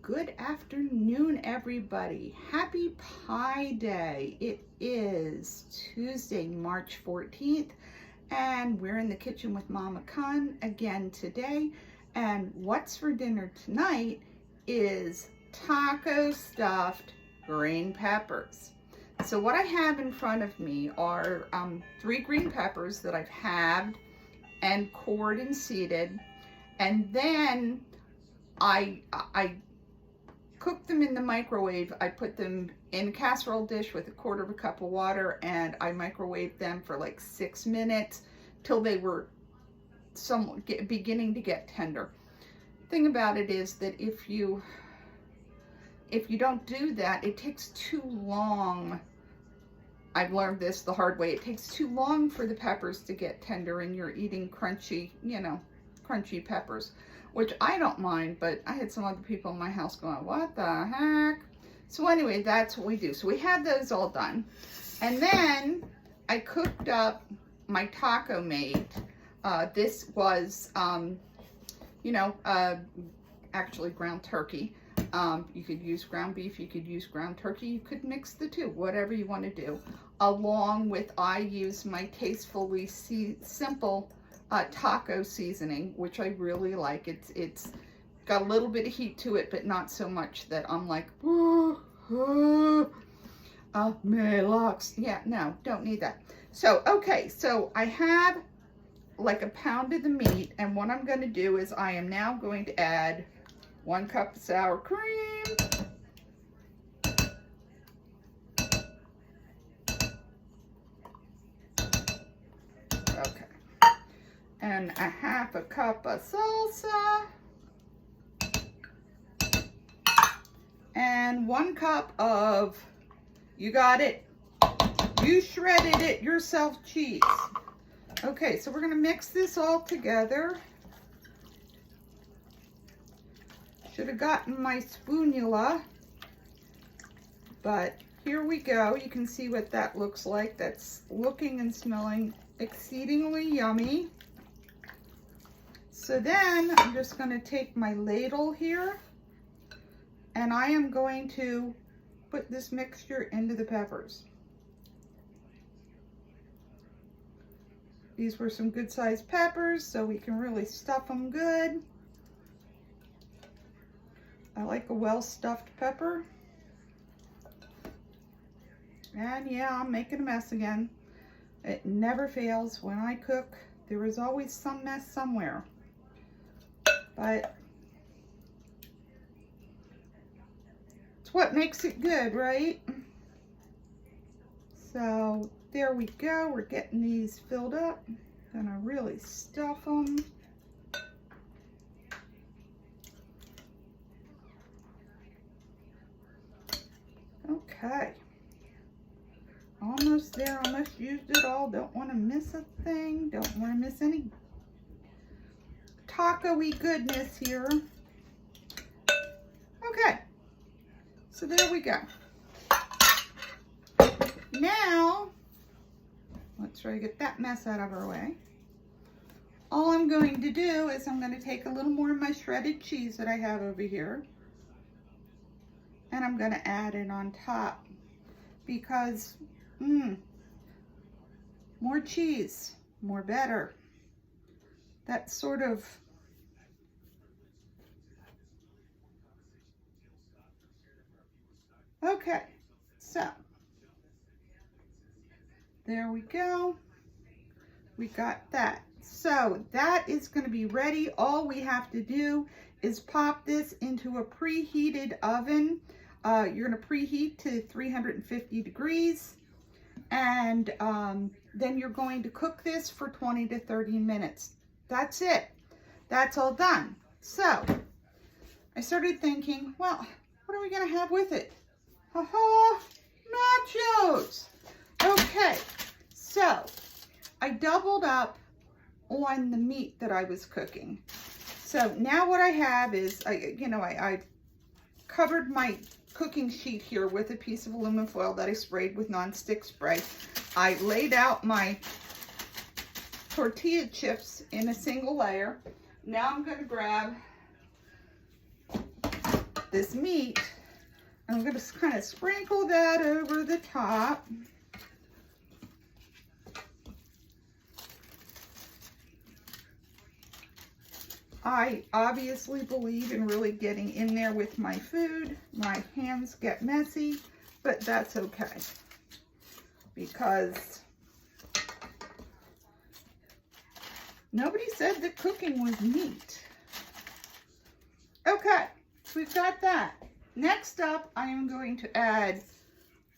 Good afternoon, everybody. Happy Pie Day. It is Tuesday, March 14th, and we're in the kitchen with Mama Kahn again today. And what's for dinner tonight is taco stuffed green peppers. So what I have in front of me are 3 green peppers that I've halved and cored and seeded, and then I cooked them in the microwave. I put them in a casserole dish with 1/4 cup of water, and I microwaved them for like 6 minutes till they were beginning to get tender. Thing about it is that if you don't do that, it takes too long. I've learned this the hard way. It takes too long for the peppers to get tender, and you're eating crunchy, crunchy peppers, which I don't mind, but I had some other people in my house going, what the heck? So anyway, that's what we do. So we had those all done. And then I cooked up my taco mate. This was, actually ground turkey. You could use ground beef, you could use ground turkey, you could mix the two, whatever you want to do. Along with, I use my Tastefully Simple taco seasoning, which I really like. It's got a little bit of heat to it, but not so much that I'm like, Maylocks. Yeah, no, don't need that. So, okay, so I have like a pound of the meat, and what I'm going to do is I am now going to add 1 cup of sour cream, okay, and 1/2 cup of salsa, and 1 cup of, you got it, you shredded it yourself, cheese. Okay, so we're going to mix this all together. Should have gotten my spoonula, but here we go. You can see what that looks like. That's looking and smelling exceedingly yummy. So then I'm just going to take my ladle here, and I am going to put this mixture into the peppers. These were some good sized peppers, so we can really stuff them good. I like a well-stuffed pepper. And yeah, I'm making a mess again. It never fails when I cook. There is always some mess somewhere. But it's what makes it good, right? So there we go. We're getting these filled up. Gonna really stuff them. Okay, almost there, almost used it all. Don't want to miss a thing. Don't want to miss any taco-y goodness here. Okay, so there we go. Now, let's try to get that mess out of our way. All I'm going to do is I'm going to take a little more of my shredded cheese that I have over here, and I'm going to add it on top because more cheese, more better. That's sort of okay. So there we go. We got that. So that is going to be ready. All we have to do is pop this into a preheated oven. You're going to preheat to 350 degrees, and then you're going to cook this for 20 to 30 minutes. That's it. That's all done. So I started thinking, well, what are we going to have with it? Haha, nachos. Okay, so I doubled up on the meat that I was cooking. So now what I have is, I covered my cooking sheet here with a piece of aluminum foil that I sprayed with nonstick spray. I laid out my tortilla chips in a single layer. Now I'm going to grab this meat. I'm going to kind of sprinkle that over the top. I obviously believe in really getting in there with my food. My hands get messy, but that's okay, because nobody said that cooking was neat. Okay, we've got that. Next up, I am going to add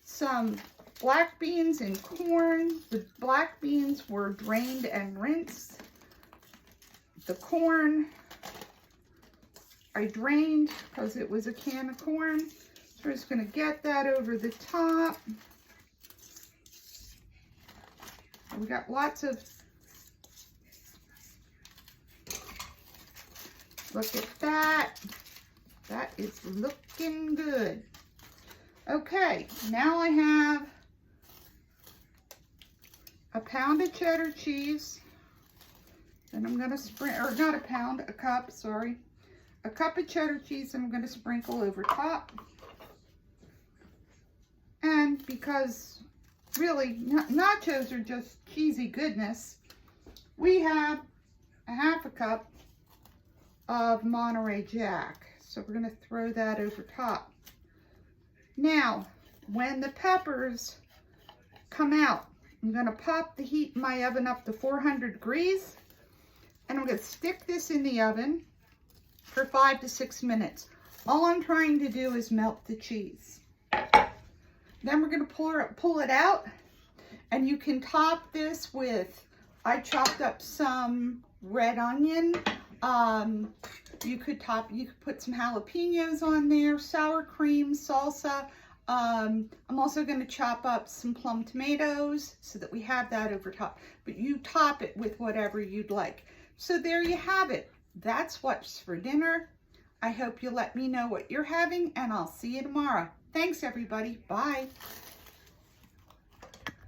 some black beans and corn. The black beans were drained and rinsed. The corn, I drained because it was a can of corn. So we're just going to get that over the top. We got lots of, look at that. That is looking good. Okay, now I have a pound of cheddar cheese. And I'm going to sprinkle, or not a pound, a cup, sorry. A cup of cheddar cheese I'm going to sprinkle over top. And because really nachos are just cheesy goodness, we have a half a cup of Monterey Jack. So we're going to throw that over top. Now, when the peppers come out, I'm going to pop the heat in my oven up to 400 degrees. And I'm going to stick this in the oven for 5 to 6 minutes. All I'm trying to do is melt the cheese. Then we're going to pull it out. And you can top this with, I chopped up some red onion. You could put some jalapenos on there, sour cream, salsa. I'm also going to chop up some plum tomatoes so that we have that over top. But you top it with whatever you'd like. So there you have it. That's what's for dinner. I hope you let me know what you're having, and I'll see you tomorrow. Thanks, everybody. Bye.